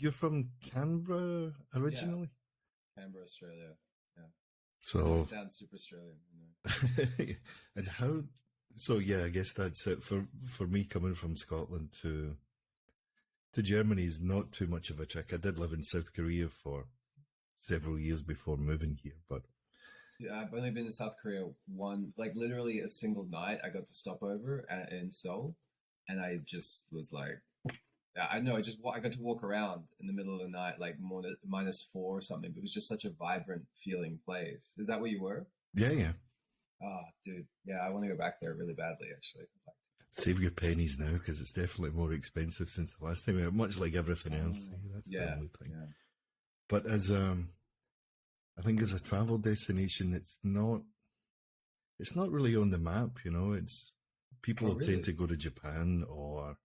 you're from Canberra originally? Yeah, Canberra, Australia. Yeah. So It sounds super Australian. You know? and how? So yeah, I guess that's it for me coming from Scotland to Germany is not too much of a trick. I did live in South Korea for several years before moving here, but Yeah, I've only been to South Korea like literally a single night. I got to stop over in Seoul, and I just was like, yeah, I know. I got to walk around in the middle of the night, like -4 or something. But it was just such a vibrant feeling place. Is that where you were? yeah. Oh, dude, yeah, I want to go back there really badly, actually. Save your pennies now because it's definitely more expensive since the last time we were, much like everything else. That's the only thing. Yeah. But I think as a travel destination, it's not really on the map. You know, it's people really? tend to go to Japan or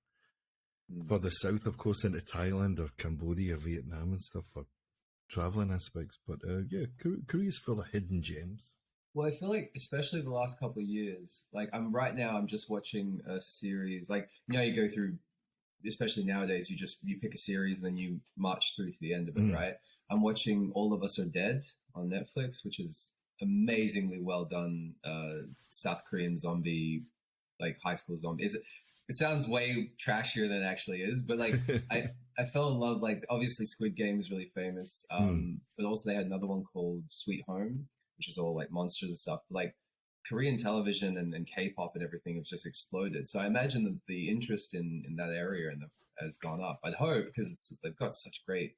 further south, of course, into Thailand or Cambodia, Vietnam, and stuff for traveling aspects. But yeah, Korea's full of hidden gems. Well, I feel like, especially the last couple of years, like I'm just watching a series. Like, you know, you go through, especially nowadays, you pick a series and then you march through to the end of it, right? I'm watching All of Us Are Dead on Netflix, which is amazingly well done. South Korean zombie, like high school zombie. It sounds way trashier than it actually is, but like I fell in love. Like, obviously Squid Game is really famous, but also they had another one called Sweet Home, which is all like monsters and stuff. Like Korean television and K-pop and everything has just exploded. So I imagine that the interest in that area has gone up. I'd hope, because they've got such great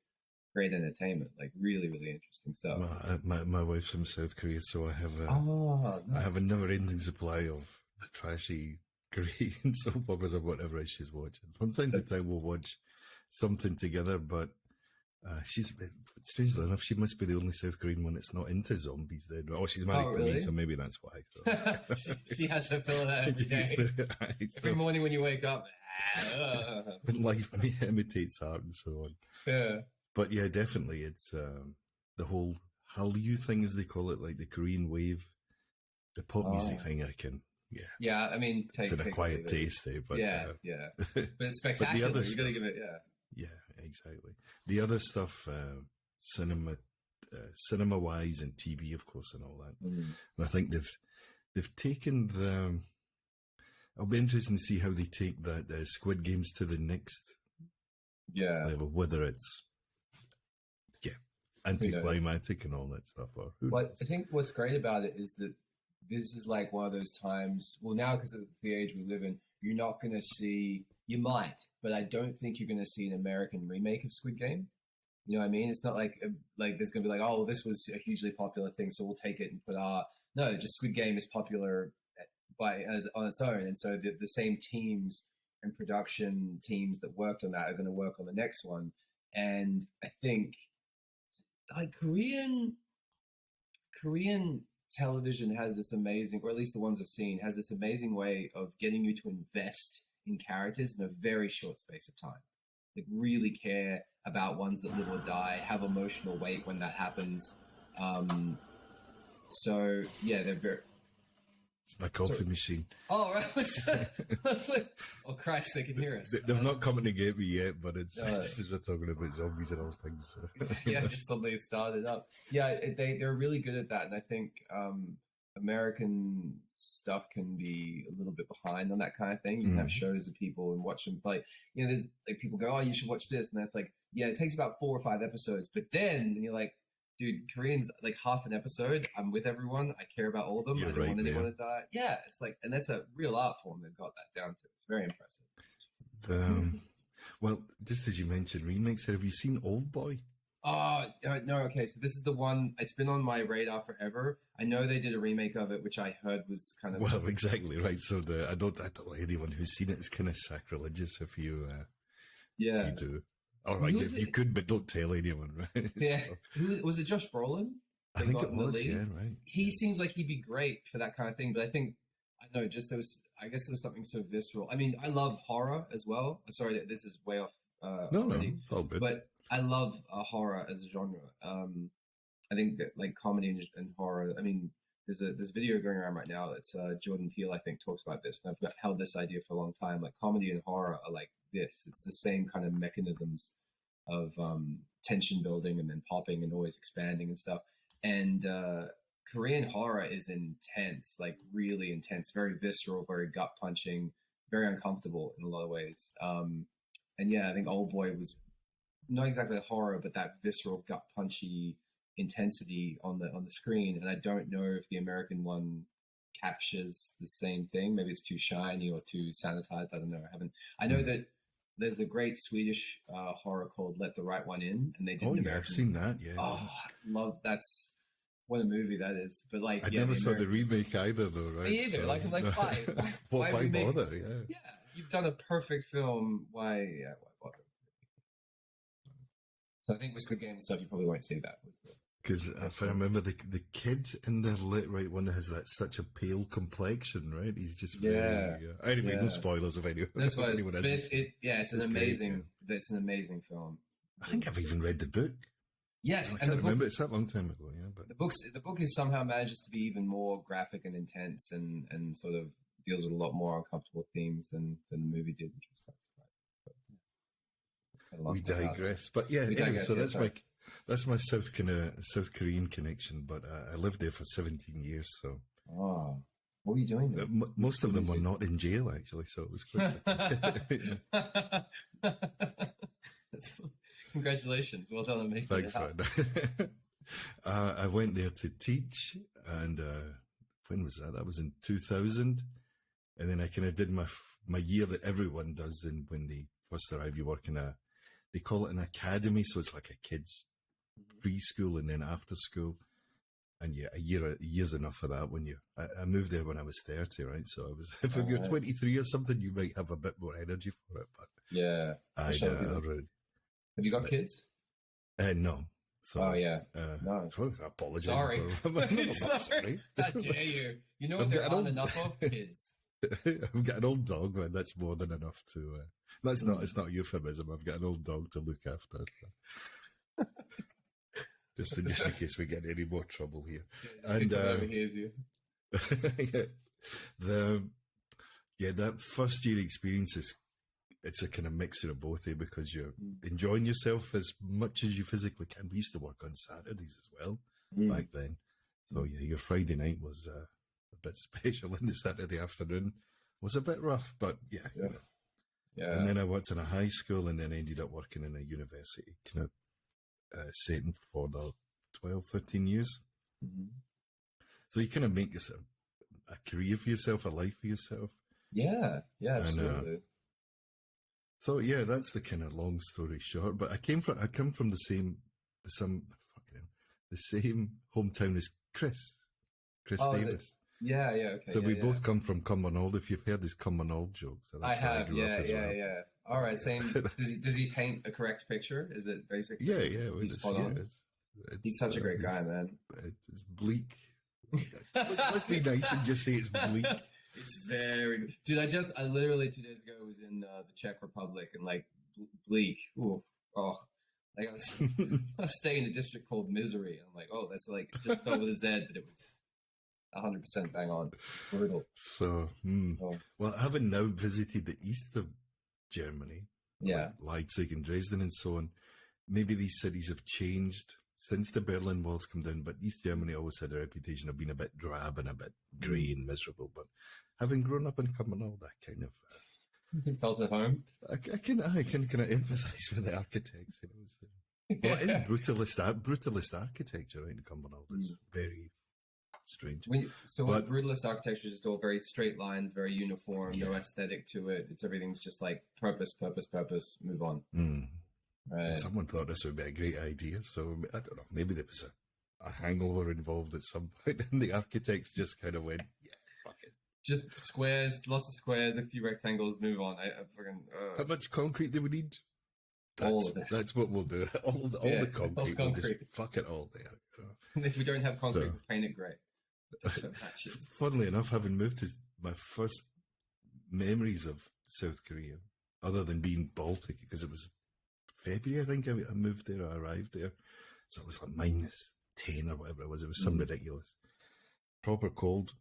entertainment, like really, really interesting stuff. My wife's from South Korea, so I have nice. I have a never-ending supply of trashy Korean soap operas or whatever she's watching. From time to time, we'll watch something together, but she's, strangely enough, she must be the only South Korean one that's not into zombies then. Oh, she's married to me, so maybe that's why. So. She has to fill it out every day. Every morning when you wake up. When life imitates art and so on. Yeah. But yeah, definitely, it's the whole Hallyu thing, as they call it, like the Korean wave, the pop music thing. Yeah, I mean, it's an acquired taste, but yeah. But it's spectacular. But you got to give it, yeah, exactly. The other stuff, cinema-wise, and TV, of course, and all that. And I think they've taken the. I'll be interested to see how they take that Squid Games to the next level, whether it's anticlimactic and all that stuff. Or I think what's great about it is that this is like one of those times. Well, now, because of the age we live in, you're not going to see. You might, but I don't think you're going to see an American remake of Squid Game. You know what I mean? It's not like there's going to be like, oh, this was a hugely popular thing, so we'll take it and put our. No, just Squid Game is popular on its own, and so the same teams and production teams that worked on that are going to work on the next one. And I think, like, Korean television has this amazing, or at least the ones I've seen, has this amazing way of getting you to invest in characters in a very short space of time. Like, really care about ones that live or die, have emotional weight when that happens. So yeah, they're very. It's my coffee machine. Oh, right. I was like, oh Christ, they can hear us. They're not coming to get me yet, but it's just as we're talking about zombies and all things. So. Yeah, just something started up. Yeah, they're really good at that, and I think American stuff can be a little bit behind on that kind of thing. You can have shows of people and watch them play. You know, there's like people go, oh, you should watch this, and that's like, yeah, it takes about 4 or 5 episodes, but then you're like, dude, Korean's like half an episode. I'm with everyone. I care about all of them. I don't want anyone to die. Yeah, it's like, and that's a real art form. They've got that down to. It's very impressive. Well, just as you mentioned remakes, have you seen Old Boy? Oh, no. Okay, so this is the one. It's been on my radar forever. I know they did a remake of it, which I heard was kind of. Well, exactly right. So I don't like anyone who's seen it. It's kind of sacrilegious if you. If you do. All right, you could, but don't tell anyone, right? Yeah. Was it Josh Brolin? I think it was, yeah, right. He seems like he'd be great for that kind of thing, but I think, I know, just I guess there was something so visceral. I mean, I love horror as well. Sorry, this is way off already. No, it's all good. But I love horror as a genre. I think that, like, comedy and horror, I mean, there's a video going around right now that's Jordan Peele, I think, talks about this, and I've held this idea for a long time. Like, comedy and horror are like this. It's the same kind of mechanisms. tension building and then popping and always expanding and stuff. And Korean horror is intense, like really intense, very visceral, very gut punching, very uncomfortable in a lot of ways. And yeah, I think Old Boy was not exactly horror, but that visceral, gut punchy intensity on the screen. And I don't know if the American one captures the same thing. Maybe it's too shiny or too sanitized. I don't know. I know that there's a great Swedish horror called Let the Right One In, and they did. Oh an yeah, American. I've seen that. Yeah. Oh, love that's what a movie that is. But like, I yeah, never saw the American... remake either, though. Right? Me either. So, like why? Why remakes... bother? Yeah. Yeah, you've done a perfect film. Why? Yeah, why bother? So I think with Squid Game and stuff, you probably won't see that. Because if I remember, the kid in the Let Right One has that such a pale complexion, right? He's just very, anyway, no spoilers of anyone. No spoilers. Anyone but it's an amazing. It's an amazing film. I think I've even read the book. Yes, I can't remember. It's that long time ago, yeah. But the book is somehow manages to be even more graphic and intense, and sort of deals with a lot more uncomfortable themes than the movie did, which was quite surprising. But, we digress. But yeah, anyway, so that's my South Korean connection. But I lived there for 17 years, so. Oh, what were you doing there? Most of them were not in jail, actually, so it was quite. Congratulations. Well done on making Thanks, it happen. man. I went there to teach, and when was that? That was in 2000. And then I kind of did my year that everyone does when they first arrive. You work in they call it an academy, so it's like a kids' preschool and then after school. And yeah, a year's enough for that. I moved there when I was 30, right? So I was, if you're 23 or something, you might have a bit more energy for it. But yeah, have you got kids? No. So, oh yeah. No. I apologize. Sorry. Sorry. How dare you? You know what there aren't enough of? Kids. I've got an old dog, man. That's more than enough to. It's not a euphemism. I've got an old dog to look after. Just in case we get any more trouble here. And overhears you. That first year experience it's a kind of mixture of both, because you're enjoying yourself as much as you physically can. We used to work on Saturdays as well back then. So yeah, your Friday night was a bit special, and the Saturday afternoon was a bit rough, but yeah. Yeah. And then I worked in a high school, and then ended up working in a university kind of setting for the 12, 13 years. So you kind of make this a career for yourself, a life for yourself. Yeah, absolutely. So yeah, that's the kind of long story short. But I come from the same hometown as Chris Davis. Okay. So we both come from Cumbernauld. If you've heard his Cumbernauld jokes, so that's I have. Well. Yeah. All right. Same. Does he paint a correct picture? Is it basically? Yeah. He's spot on. He's such a great guy, man. It's bleak. let's be nice and just say it's bleak. It's very, dude. I literally 2 days ago was in the Czech Republic, and like bleak. Ooh, like I was staying in a district called Misery. I'm like, oh, that's like just spelled with a Z, but it was 100% bang on. Brutal. So, well, having now visited the east of Germany, like Leipzig and Dresden and so on, maybe these cities have changed since the Berlin Walls come down, but East Germany always had a reputation of being a bit drab and a bit grey and miserable. But having grown up in Cumbernauld, that kind of... you felt at home? I can kind of empathise with the architects. Well, it is brutalist architecture, right, in Cumbernauld. It's very strange. What brutalist architecture is just all very straight lines, very uniform, no aesthetic to it. Everything's just like purpose, move on. Right. And someone thought this would be a great idea, so I don't know, maybe there was a hangover involved at some point, and the architects just kind of went, yeah, fuck it. Just squares, lots of squares, a few rectangles, move on. How much concrete do we need? That's what we'll do. All the concrete. We'll just fuck it all there. If we don't have concrete, we'll paint it grey. Funnily enough, having moved to my first memories of South Korea, other than being Baltic, because it was February, I think I moved there, I arrived there. So it was like -10 or whatever it was. It was some ridiculous. Proper cold.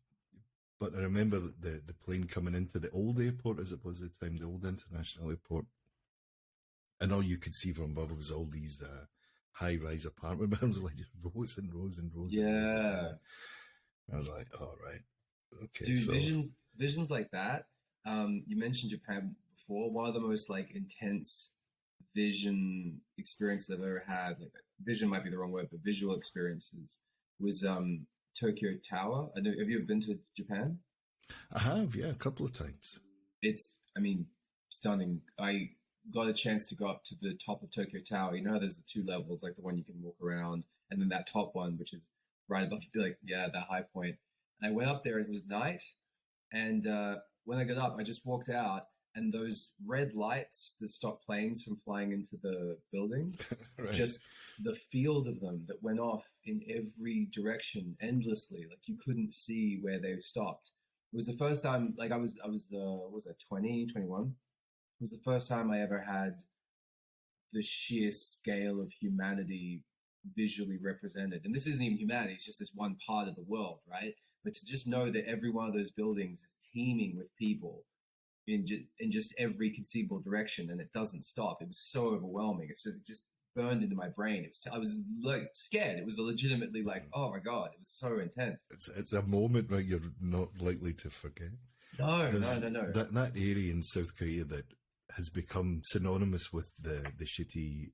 But I remember the plane coming into the old airport, as it was at the time, the old international airport. and all you could see from above was all these high-rise apartment buildings, like just rows and rows and rows. Yeah. I was like, all right, okay. Dude, So visions like that. You mentioned Japan before. One of the most like intense vision experiences I've ever had. Like vision might be the wrong word, but visual experiences was Tokyo Tower. I know. Have you ever been to Japan? I have, yeah, a couple of times. It's, I mean, stunning. I got a chance to go up to the top of Tokyo Tower. You know how there's the two levels, like the one you can walk around, and then that top one, which is right above, like, yeah, that high point. And I went up there, and it was night. And when I got up, I just walked out, and those red lights that stop planes from flying into the building, Right. just the field of them that went off in every direction endlessly. Like you couldn't see where they stopped. It was the first time, like what was I, 20, 21? It was the first time I ever had the sheer scale of humanity visually represented. And this isn't even humanity, it's just this one part of the world, right? But to just know that every one of those buildings is teeming with people in just every conceivable direction, and it doesn't stop. It was so overwhelming. It just burned into my brain. I was like scared. It was legitimately like, oh my God, it was so intense. It's a moment where you're not likely to forget. No. That area in South Korea that has become synonymous with the shitty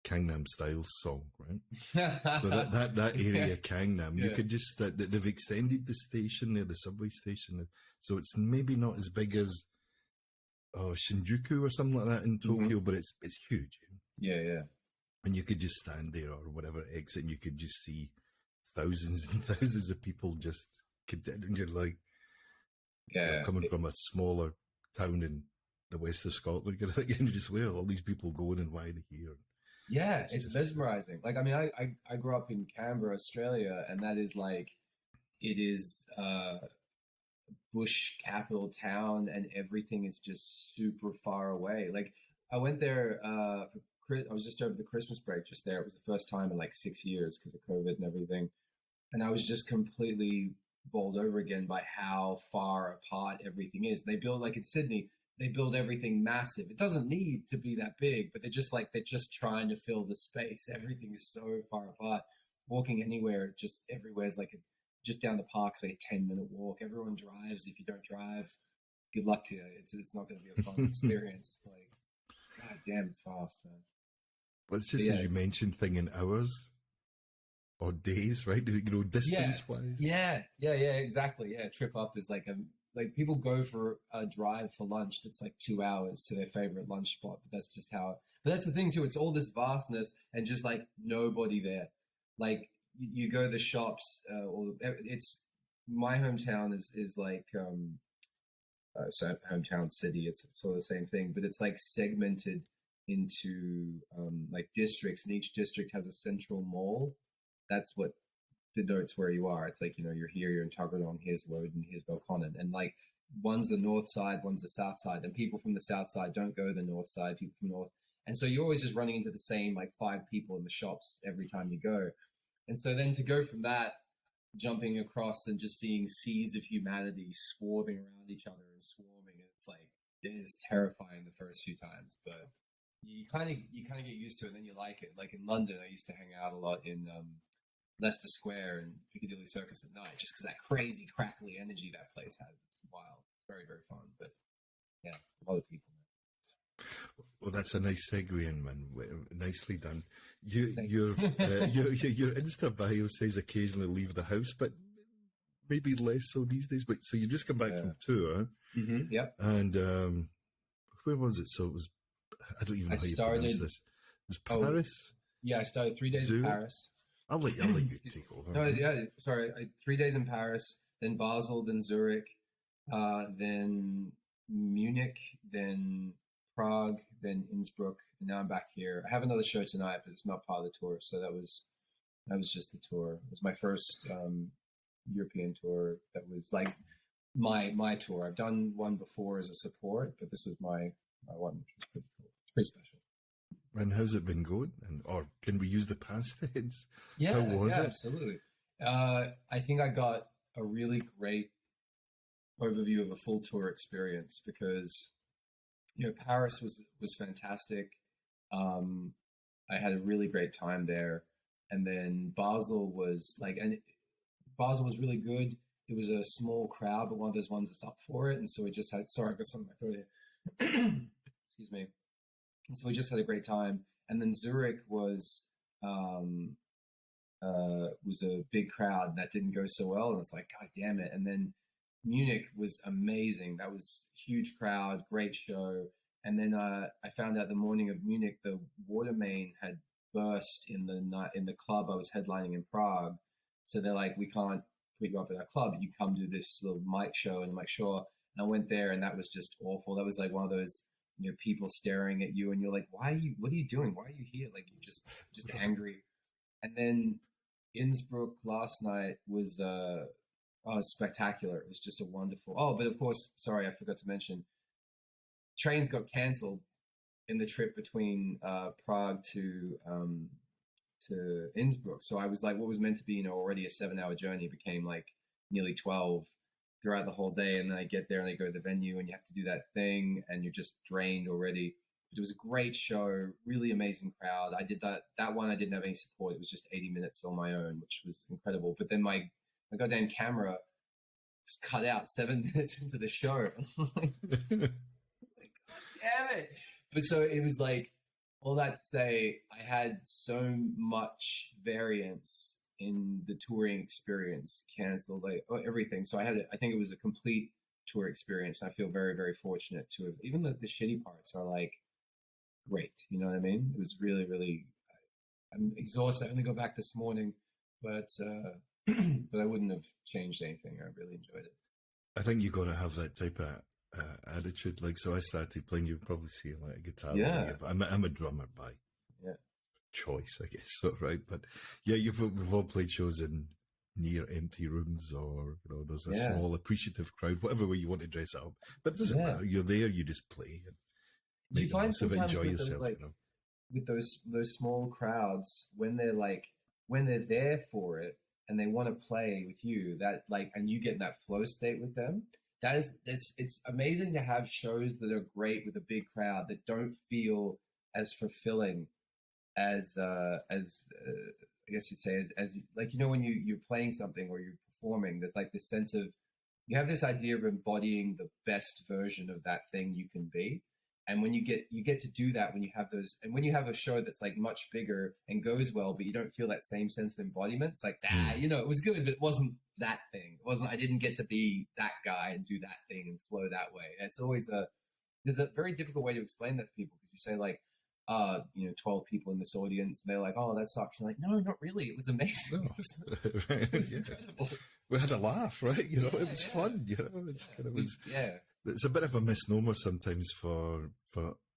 Gangnam Style song, right? So that area, Gangnam, you could just they've extended the station there, the subway station, so it's maybe not as big as Shinjuku or something like that in Tokyo, but it's huge. Yeah. And you could just stand there or whatever exit, and you could just see thousands and thousands of people just continuing. You're like, coming from a smaller town in the west of Scotland, you're just, where are all these people going and why are they here? Yeah, it's mesmerizing. Like, I mean, I grew up in Canberra, Australia, and that is like, it is bush capital town, and everything is just super far away. Like, I went there, I was just over the Christmas break just there. It was the first time in like 6 years because of COVID and everything. And I was just completely bowled over again by how far apart everything is. They build, like in Sydney, they build everything massive. It doesn't need to be that big, but they're just trying to fill the space. Everything's so far apart. Walking anywhere, just everywhere's like just down the park's like a 10-minute walk. Everyone drives. If you don't drive, good luck to you. It's not going to be a fun experience. Like, God damn, it's fast, man. Well, it's just as you mentioned, thing in hours or days, right? Distance wise. Yeah, exactly. Yeah, trip up is like people go for a drive for lunch that's like 2 hours to their favorite lunch spot, but that's just how. But that's the thing too. It's all this vastness and just like nobody there. Like you go to the shops, or it's my hometown is like so hometown city. It's sort of the same thing, but it's like segmented into like districts, and each district has a central mall. That's what denotes where you are. It's like, you're here, you're in Tuggeranong, here's Woden, here's Belconnen, and like one's the north side, one's the south side, and people from the south side don't go to the north side, people from north, and so you're always just running into the same like 5 people in the shops every time you go. And so then to go from that, jumping across and just seeing seas of humanity swarming around each other and swarming, it's like, it is terrifying the first few times, but you kind of get used to it, and then you like it. Like in London, I used to hang out a lot in Leicester Square and Piccadilly Circus at night, just because that crazy crackly energy that place has. It's wild. It's very, very fun. But yeah, a lot of people. Well, that's a nice segue in, man. Nicely done. Your Insta bio says occasionally leave the house, but maybe less so these days. But so you just come back from tour. Mm-hmm, yep. And where was it? So it was, I don't even know how you pronounce this. It was Paris? Yeah, I started 3 days Zurich? in Paris. I'll let you take over. No, yeah, sorry. 3 days in Paris, then Basel, then Zurich, then Munich, then Prague, then Innsbruck, and now I'm back here. I have another show tonight, but it's not part of the tour, so that was just the tour. It was my first European tour that was like my tour. I've done one before as a support, but this was my one, which was pretty cool. It's pretty special. And how's it been going? Or can we use the past tense? Yeah, how was it? Absolutely. I think I got a really great overview of a full tour experience because Paris was fantastic. I had a really great time there, and then Basel was really good. It was a small crowd, but one of those ones that's up for it, and so we just had. Sorry, I got something in my throat here. Excuse me. And so we just had a great time, and then Zurich was a big crowd, and that didn't go so well, and it's like, God damn it. And then Munich was amazing. That was huge crowd, great show. And then I found out the morning of Munich, the water main had burst in the club I was headlining in Prague. So they're like, we can't put you up at our club. You come do this little mic show. And I'm like, sure. And I went there, and that was just awful. That was like one of those, people staring at you, and you're like, what are you doing? Why are you here? Like, you're just angry. And then Innsbruck last night was spectacular. It was just a wonderful. Oh, but of course, sorry, I forgot to mention, trains got cancelled in the trip between Prague to Innsbruck. So I was like, what was meant to be, already a 7-hour journey became like nearly 12 throughout the whole day. And then I get there and I go to the venue, and you have to do that thing, and you're just drained already. But it was a great show, really amazing crowd. I did that one. I didn't have any support. It was just 80 minutes on my own, which was incredible. But then my goddamn camera just cut out 7 minutes into the show. Like, God damn it. But so it was like, all that to say, I had so much variance in the touring experience, canceled, like everything. So I think it was a complete tour experience. I feel very, very fortunate to have, even the shitty parts are like great. You know what I mean? It was really, really, I'm exhausted. I'm going to go back this morning, but I wouldn't have changed anything. I really enjoyed it. I think you got to have that type of attitude. Like, so I started playing. You probably see like a guitar. Yeah. But I'm a drummer by choice, I guess. So, right. But yeah, we've all played shows in near empty rooms, or there's a small appreciative crowd, whatever way you want to dress it up. But it doesn't matter. You're there. You just play. And do you find sometimes enjoy yourself? With those small crowds, when they're there for it and they want to play with you, that like, and you get in that flow state with them. It's amazing to have shows that are great with a big crowd that don't feel as fulfilling as I guess you'd say as like, when you're playing something or you're performing, there's like this sense of, you have this idea of embodying the best version of that thing you can be. And when you get to do that, when you have those, and when you have a show that's like much bigger and goes well, but you don't feel that same sense of embodiment, it's like, it was good, but it wasn't that thing. I didn't get to be that guy and do that thing and flow that way. It's always there's a very difficult way to explain that to people, because you say like, 12 people in this audience, and they're like, oh, that sucks. You're like, no, not really. It was amazing. No. It was incredible. We had a laugh, right? It was fun. It's a bit of a misnomer sometimes for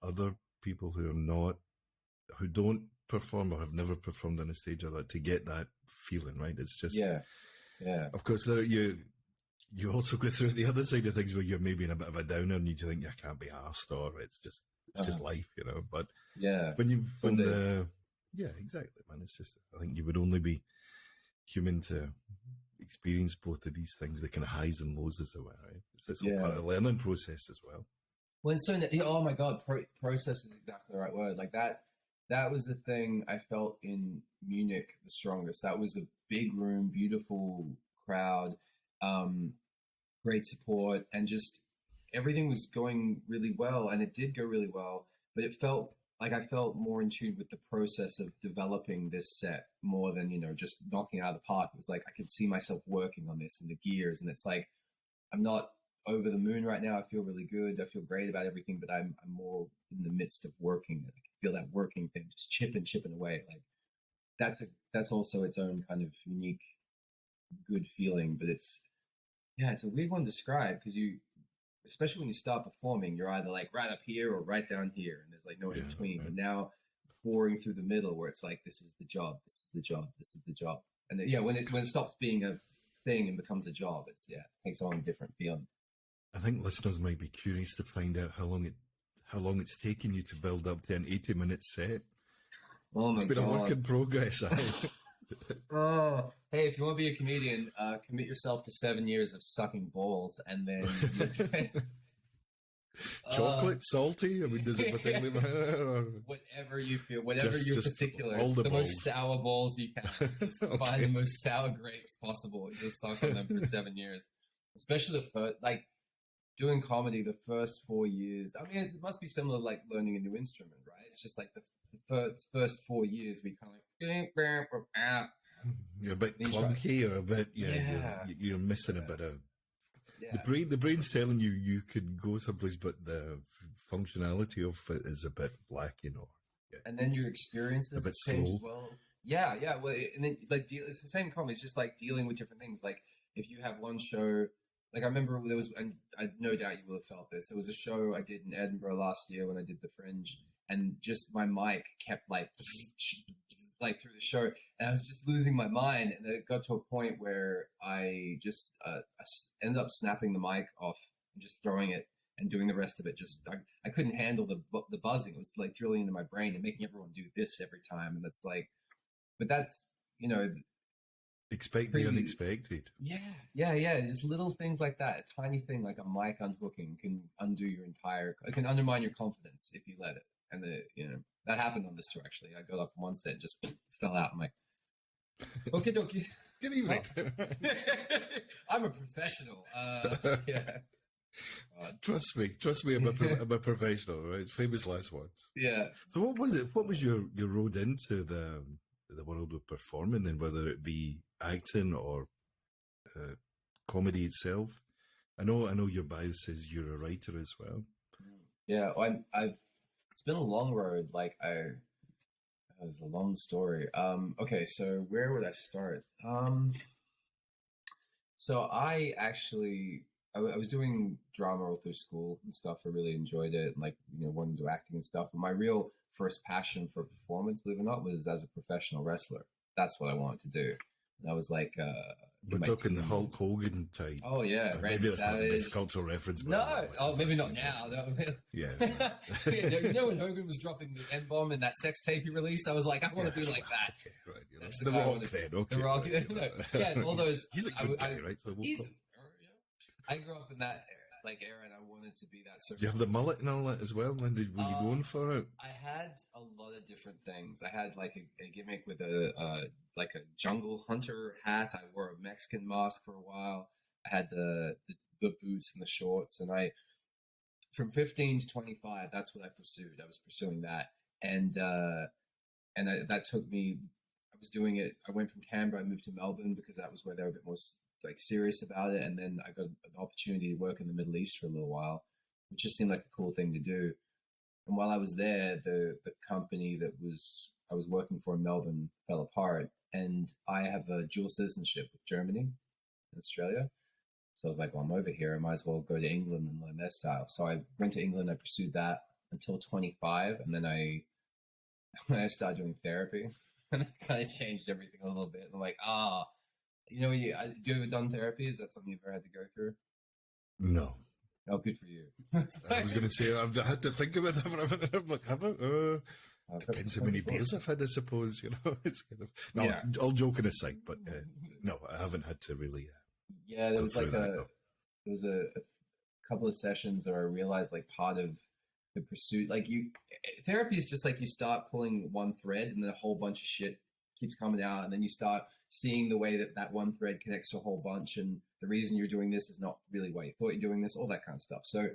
other people who don't perform or have never performed on a stage or that, to get that feeling, right? It's just Of course, you also go through the other side of things where you're maybe in a bit of a downer and you think, I can't be arsed, or it's just life, But exactly, man. It's just, I think you would only be human to experience both of these things, the kind of highs and lows, as it were, right? It's all part of the learning process as well. Well, it's so, oh my God, process is exactly the right word. Like that was the thing I felt in Munich the strongest. That was a big room, beautiful crowd, great support, and just everything was going really well. And it did go really well, but it felt like I felt more in tune with the process of developing this set more than, just knocking it out of the park. It was like I could see myself working on this and the gears, and it's like, I'm not over the moon right now. I feel really good. I feel great about everything, but I'm more in the midst of working. I can feel that working thing just chipping away. Like that's also its own kind of unique, good feeling. But it's a weird one to describe, because especially when you start performing, you're either like right up here or right down here, and there's like no in between. Right. But now pouring through the middle, where it's like, this is the job, this is the job, this is the job. And then, when it stops being a thing and becomes a job, it takes on a different feeling. I think listeners might be curious to find out how long it's taken you to build up to an 80-minute set. Oh my God. It's been a work in progress. Oh, hey, if you want to be a comedian, commit yourself to 7 years of sucking balls, and then Chocolate, salty? I mean, does it particularly matter? Or Whatever you feel, whatever your just particular, all the balls. most sour balls you can. Just Okay. find the most sour grapes possible and just suck on them for 7 years. Especially the first, like doing comedy, the first 4 years. I mean, it must be similar to like learning a new instrument, right? It's just like the first 4 years we kind of like, You're a bit Then you try- clunky or a bit, Yeah. you're missing a bit of yeah. the brain's telling you could go someplace, but the functionality of it is a bit lacking, or And then your experiences a bit change slow. as well. Yeah, yeah. Well, and then like it's the same comedy. It's just like dealing with different things. Like if you have one show, like I remember there was, and I no doubt you will have felt this. There was a show I did in Edinburgh last year when I did the Fringe, and just my mic kept like through the show, and I was just losing my mind. And it got to a point where I just ended up snapping the mic off and just throwing it and doing the rest of it. Just I couldn't handle the buzzing. It was like drilling into my brain and making everyone do this every time. And it's like, but that's, you know, Expect the unexpected. yeah. Just little things like that. A tiny thing like a mic unhooking can undo your entire. It can undermine your confidence if you let it. And that happened on this tour actually. I got up on one set and just fell out. I'm like, okie dokie. Good evening. I'm a professional. Yeah. Trust me, I'm a professional, right? Famous last words. Yeah. So what was it? What was your road into the world of performing, then, whether it be acting or comedy itself? I know your bio says you're a writer as well. Yeah, I've. It's been a long road. Like it's a long story. Okay, so where would I start? So I actually I was doing drama all through school and stuff. I really enjoyed it, and like wanted to do acting and stuff. But my real first passion for performance, believe it or not, was as a professional wrestler. That's what I wanted to do. And I was like, we're talking the Hulk Hogan type. Oh yeah, maybe that's not the best cultural reference. But maybe not now. Yeah. When Hogan was dropping the N-bomb in that sex tape he released, I was like, I want to be like that. Okay, right. That's The Rock, then. Okay. The Rock. Right. Yeah, and all those. He's a good guy, right? So I grew up in that era, and I wanted to be that. Do you have the mullet and all that as well? Were you going for it? I had a lot of different things. I had like a gimmick with a jungle hunter hat. I wore a Mexican mask for a while. I had the boots and the shorts, and from 15 to 25, that's what I pursued. I was pursuing that, and that took me. I was doing it. I went from Canberra. I moved to Melbourne because that was where they were a bit more like serious about it. And then I got an opportunity to work in the Middle East for a little while, which just seemed like a cool thing to do. And while I was there, the company that I was working for in Melbourne fell apart, and I have a dual citizenship with Germany and Australia. So I was like, well, I'm over here. I might as well go to England and learn their style. So I went to England. I pursued that until 25. And then I started doing therapy, and I kind of changed everything a little bit. And I'm like, do you ever done therapy? Is that something you've ever had to go through? No. Oh, good for you. I was going to say, I had to think about that for a minute. I'm like, have I? Depends how many beers I've had, I suppose. It's kind of all joking aside, but no, I haven't had to really. There was a couple of sessions where I realized like part of the pursuit, like therapy is just like you start pulling one thread, and then a whole bunch of shit keeps coming out, and then you start seeing the way that one thread connects to a whole bunch, and the reason you're doing this is not really why you thought you're doing this, all that kind of stuff. So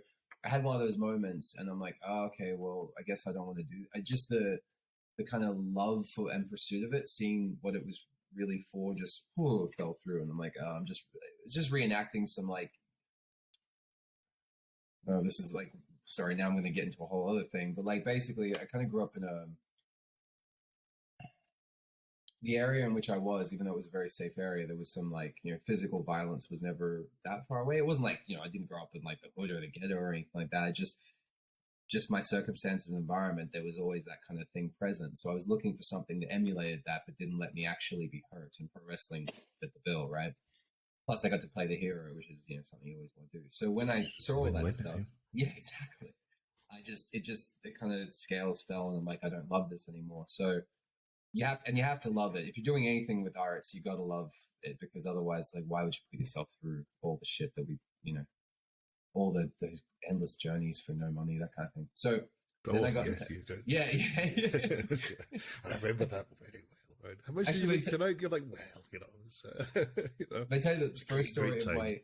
I had one of those moments, and I'm like, oh, okay, well, I guess I don't want to do. I just the kind of love for and pursuit of it, seeing what it was really for, just fell through, and I'm like, it's just reenacting some like. Oh, this is like, sorry, now I'm going to get into a whole other thing, but like basically, I kind of grew up in the area in which I was, even though it was a very safe area, there was some like, physical violence was never that far away. It wasn't like, I didn't grow up in like the hood or the ghetto or anything like that. Just my circumstances and environment, there was always that kind of thing present. So I was looking for something that emulated that, but didn't let me actually be hurt. And pro wrestling fit the bill, right? Plus I got to play the hero, which is, something you always want to do. So when I saw all that stuff, yeah, exactly. The kind of scales fell, and I'm like, I don't love this anymore. So you have to love it. If you're doing anything with arts, you got to love it, because otherwise, like, why would you put yourself through all the shit that we, all the endless journeys for no money, that kind of thing. So then I got yes, you did. yeah. I remember that very well. Right? How much did you Actually, make tonight? You're like, well, so, I tell you the first story great of time. my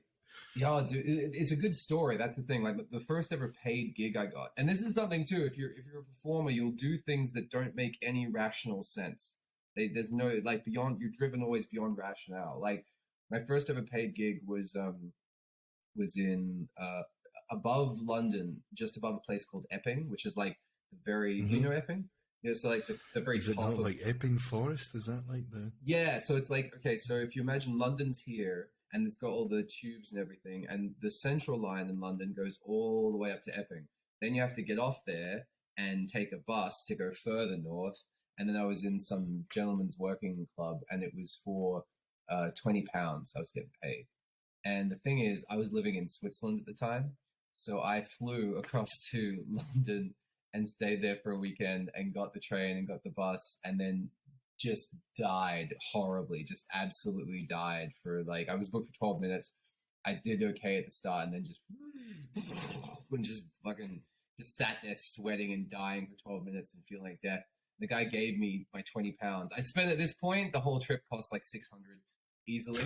yeah, dude, it's a good story. That's the thing. Like the first ever paid gig I got, and this is something too. If you're a performer, you'll do things that don't make any rational sense. There's no like beyond. You're driven always beyond rationale. Like my first ever paid gig was in above London, just above a place called Epping, which is like the very. Do you know Epping? Yeah, so like the very Is it top not of like Epping Forest? Is that like the? yeah, so it's like okay, so if you imagine London's here and it's got all the tubes and everything, and the central line in London goes all the way up to Epping. Then you have to get off there and take a bus to go further north. And then I was in some gentleman's working club, and it was for £20 I was getting paid. And the thing is, I was living in Switzerland at the time, so I flew across to London and stayed there for a weekend and got the train and got the bus, and then just died horribly, just absolutely died for like, I was booked for 12 minutes. I did okay at the start and then just, and just fucking just sat there sweating and dying for 12 minutes and feeling like death. The guy gave me my £20. I'd spent at this point, the whole trip cost like 600 easily.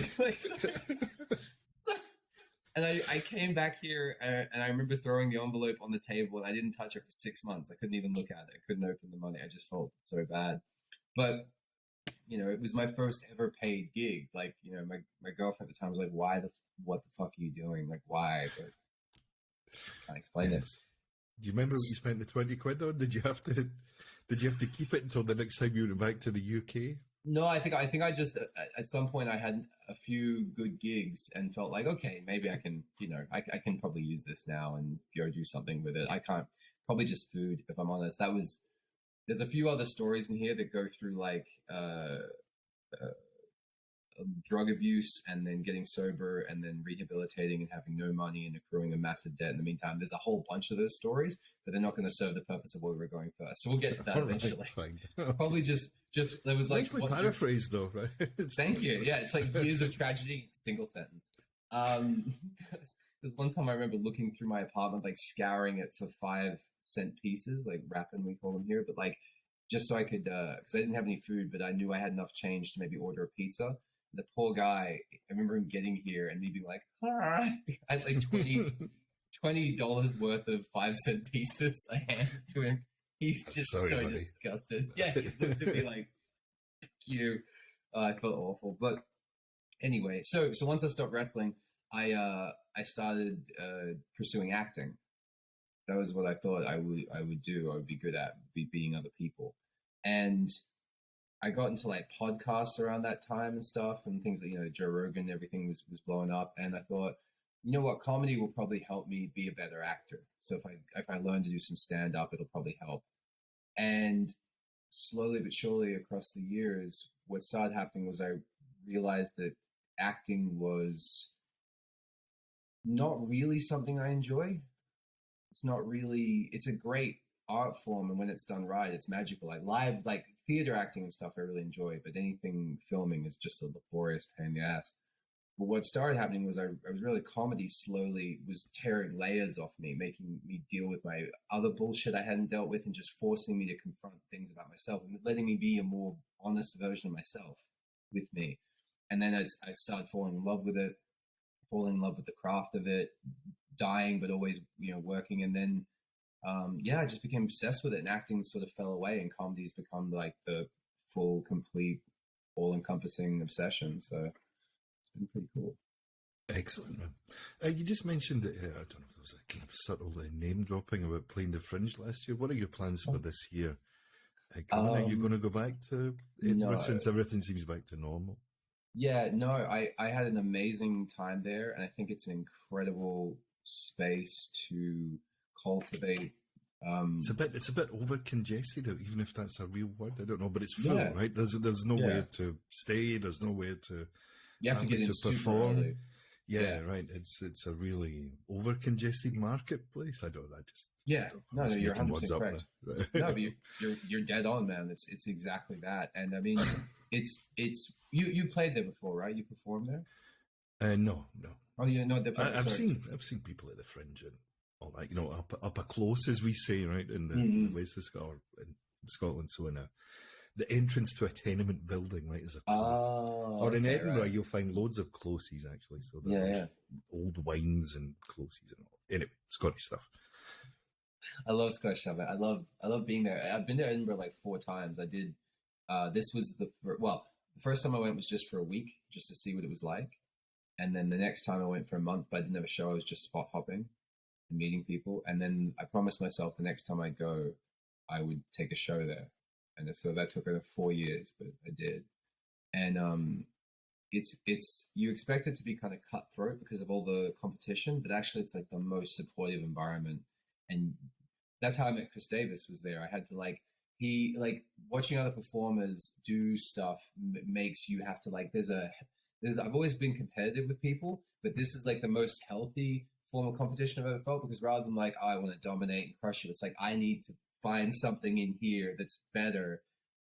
And I came back here and I remember throwing the envelope on the table and I didn't touch it for 6 months. I couldn't even look at it. I couldn't open the money. I just felt so bad. But you know, it was my first ever paid gig. Like, you know, my girlfriend at the time was like, what the fuck are you doing? Like, why? But I can't explain it. Do you remember what you spent the 20 quid on? Did you have to keep it until the next time you went back to the UK? No, I think I just, at some point I had a few good gigs and felt like, okay, maybe I can, you know, I can probably use this now and go do something with it. I can't, probably just food, if I'm honest. There's a few other stories in here that go through like drug abuse and then getting sober and then rehabilitating and having no money and accruing a massive debt in the meantime. There's a whole bunch of those stories, but they're not going to serve the purpose of where we were going first. So we'll get to that eventually. Fine. Probably just there was like nicely paraphrased though, right? Thank you. Yeah, it's like years of tragedy, single sentence. There's one time I remember looking through my apartment, like scouring it for 5-cent pieces, like rapping, we call them here, but like just so I could, because I didn't have any food, but I knew I had enough change to maybe order a pizza. The poor guy, I remember him getting here and me being like, I had like $20 worth of 5-cent pieces I handed to him. He's just sorry, so buddy. disgusted. Yeah, he looked at me like, fuck you. I felt awful. But anyway, so once I stopped wrestling, I started pursuing acting. That was what I thought I would do. I would be good at being other people. And I got into like podcasts around that time and stuff and things that, you know, Joe Rogan, everything was blowing up. And I thought, you know what, comedy will probably help me be a better actor. So if I learn to do some stand up, it'll probably help. And slowly but surely across the years, what started happening was I realized that acting was not really something I enjoy. It's a great art form, and when it's done right, it's magical. Like theater acting and stuff I really enjoy, but anything filming is just a laborious pain in the ass. But what started happening was I was really, comedy slowly was tearing layers off me, making me deal with my other bullshit I hadn't dealt with and just forcing me to confront things about myself and letting me be a more honest version of myself with me. And then I started falling in love with it, falling in love with the craft of it, dying, but always, you know, working. And then, I just became obsessed with it, and acting sort of fell away, and comedy's become like the full, complete, all-encompassing obsession. So it's been pretty cool. Excellent, man. You just mentioned that, I don't know if there was a kind of subtle name dropping about playing the Fringe last year. What are your plans for this year? Are you going to go back to it no. since everything seems back to normal? Yeah, no, I had an amazing time there, and I think it's an incredible space to cultivate. It's a bit over congested, even if that's a real word. I don't know, but it's full, Yeah. right? There's nowhere to stay. There's nowhere to You have to get in super perform. early. Yeah, right. It's a really over congested marketplace. I just No, you're 100% correct. Right? No, but you're dead on, man. It's exactly that. And I mean, it's you played there before, right? You performed there? No. Oh, you know, I've seen people at the Fringe, and all that, up a close, as we say, right, in the west of Scotland, in Scotland. So the entrance to a tenement building, right, is a close. Or in Edinburgh, right. you'll find loads of closes, actually. So there's old wines and closes and all. Anyway, Scottish stuff. I love Scottish stuff. I love being there. I've been to Edinburgh like 4 times. I did. This was the first time I went was just for a week, just to see what it was like, and then the next time I went for a month, but I didn't have a show. I was just spot hopping and meeting people, and then I promised myself the next time I go, I would take a show there, and so that took 4 years, but I did, and it's you expect it to be kind of cutthroat because of all the competition, but actually it's like the most supportive environment, and that's how I met Chris Davis. Was there. I had to watching other performers do stuff makes you have to I've always been competitive with people, but this is like the most healthy form of competition I've ever felt, because rather than I want to dominate and crush you, it's like I need to find something in here that's better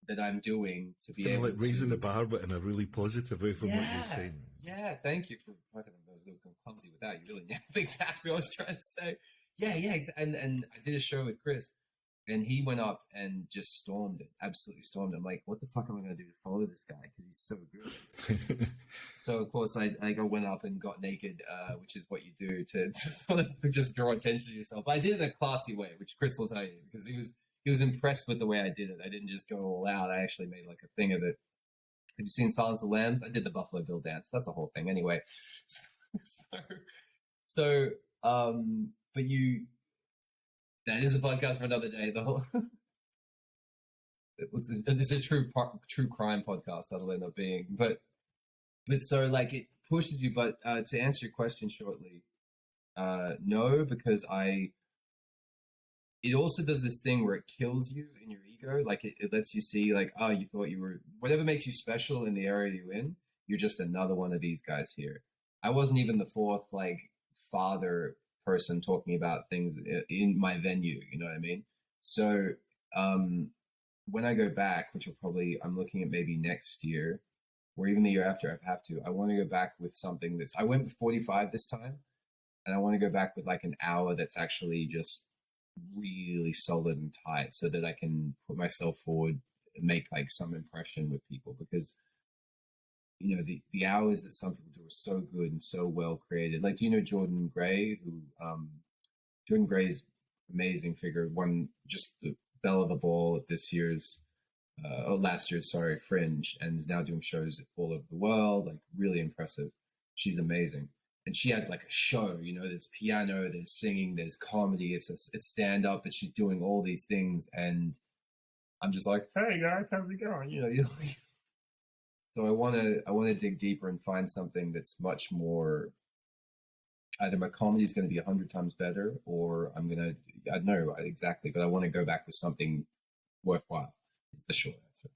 that I'm doing to be able to raising the bar, but in a really positive way from what you're saying. Yeah, thank you for fucking. I was a little clumsy with that. You really nailed exactly what I was trying to say. Yeah, and I did a show with Chris, and he went up and just stormed it, absolutely stormed it. I'm like, what the fuck am I going to do to follow this guy? Because he's so good. So, of course, I went up and got naked, which is what you do to sort of just draw attention to yourself. But I did it in a classy way, which Chris will tell you, because he was impressed with the way I did it. I didn't just go all out. I actually made a thing of it. Have you seen Silence of the Lambs? I did the Buffalo Bill dance. That's the whole thing. Anyway. But that is a podcast for another day. The whole it's a true crime podcast that'll end up being, but so it pushes you. But to answer your question shortly, no, because it also does this thing where it kills you in your ego. It lets you see you thought you were whatever makes you special in the area you're in. You're just another one of these guys here. I wasn't even the fourth father person talking about things in my venue, you know what I mean? So when I go back, which I'm looking at maybe next year or even the year after, I want to go back with something I went with 45 this time, and I want to go back with an hour that's actually just really solid and tight, so that I can put myself forward and make some impression with people, because the hours that some people do are so good and so well created. Do you know Jordan Gray? Jordan Gray's amazing figure, won just the bell of the ball at last year's Fringe, and is now doing shows all over the world. Really impressive. She's amazing, and she had a show. There's piano, there's singing, there's comedy. It's stand up, but she's doing all these things, and I'm just like, hey guys, how's it going? So I want to dig deeper and find something that's much more. Either my comedy is going to be 100 times better, or I don't know exactly, but I want to go back with something worthwhile. It's the short answer.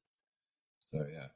So yeah.